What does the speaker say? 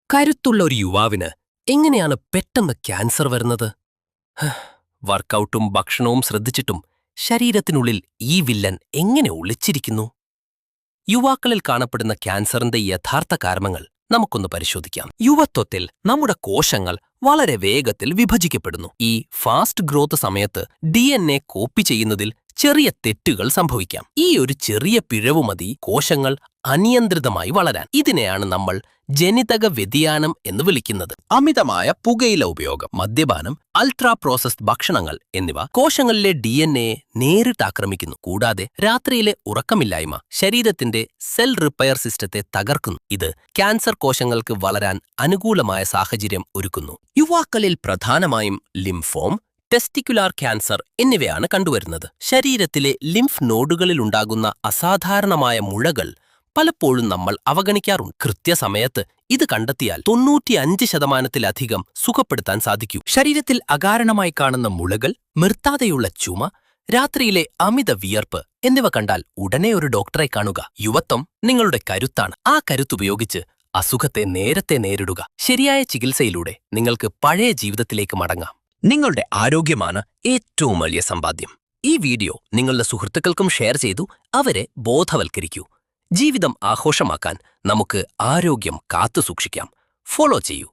കരുത്തുള്ള ഒരു യുവാവിന് എങ്ങനെയാണ് പെട്ടെന്ന് ക്യാൻസർ വരുന്നത്? വർക്കൗട്ടും ഭക്ഷണവും ശ്രദ്ധിച്ചിട്ടും ശരീരത്തിനുള്ളിൽ ഈ വില്ലൻ എങ്ങനെ ഒളിച്ചിരിക്കുന്നു? യുവാക്കളിൽ കാണപ്പെടുന്ന ക്യാൻസറിന്റെ യഥാർത്ഥ കാരണങ്ങൾ നമുക്കൊന്ന് പരിശോധിക്കാം. യുവത്വത്തിൽ നമ്മുടെ കോശങ്ങൾ വളരെ വേഗത്തിൽ വിഭജിക്കപ്പെടുന്നു. ഈ ഫാസ്റ്റ് ഗ്രോത്ത് സമയത്ത് DNA കോപ്പി ചെയ്യുന്നതിൽ ചെറിയ തെറ്റുകൾ സംഭവിക്കാം. ഈ ഒരു ചെറിയ പിഴവ് മതി കോശങ്ങൾ അനിയന്ത്രിതമായി വളരാൻ. ഇതിനെയാണ് നമ്മൾ ജനിതക വ്യതിയാനം എന്ന് വിളിക്കുന്നത്. അമിതമായ പുകയില ഉപയോഗം, മദ്യപാനം, അൾട്രാ പ്രോസസ്ഡ് ഭക്ഷണങ്ങൾ എന്നിവ കോശങ്ങളിലെ DNA നേരിട്ട് ആക്രമിക്കുന്നു. കൂടാതെ രാത്രിയിലെ ഉറക്കമില്ലായ്മ ശരീരത്തിന്റെ സെൽ റിപ്പയർ സിസ്റ്റത്തെ തകർക്കുന്നു. ഇത് ക്യാൻസർ കോശങ്ങൾക്ക് വളരാൻ അനുകൂലമായ സാഹചര്യം ഒരുക്കുന്നു. യുവാക്കളിൽ പ്രധാനമായും ലിംഫോം, ടെസ്റ്റിക്കുലാർ ക്യാൻസർ എന്നിവയാണ് കണ്ടുവരുന്നത്. ശരീരത്തിലെ ലിംഫ് നോഡുകളിലുണ്ടാകുന്ന അസാധാരണമായ മുഴകൾ പലപ്പോഴും നമ്മൾ അവഗണിക്കാറുണ്ട്. കൃത്യസമയത്ത് ഇത് കണ്ടെത്തിയാൽ 95% സുഖപ്പെടുത്താൻ സാധിക്കൂ. ശരീരത്തിൽ അകാരണമായി കാണുന്ന മുഴകൾ, നിർത്താതെയുള്ള ചുമ, രാത്രിയിലെ അമിത വിയർപ്പ് എന്നിവ കണ്ടാൽ ഉടനെ ഒരു ഡോക്ടറെ കാണുക. യുവത്വം നിങ്ങളുടെ കരുത്താണ്. ആ കരുത്തുപയോഗിച്ച് അസുഖത്തെ നേരത്തെ നേരിടുക. ശരിയായ ചികിത്സയിലൂടെ നിങ്ങൾക്ക് പഴയ ജീവിതത്തിലേക്ക് മടങ്ങാം. നിങ്ങളുടെ ആരോഗ്യമാണ് ഏറ്റവും വലിയ സമ്പാദ്യം. ഈ വീഡിയോ നിങ്ങളുടെ സുഹൃത്തുക്കൾക്കും ഷെയർ ചെയ്തു അവരെ ബോധവൽക്കരിക്കൂ. ജീവിതം ആഘോഷമാക്കാൻ നമുക്ക് ആരോഗ്യം കാത്തുസൂക്ഷിക്കാം. ഫോളോ ചെയ്യൂ.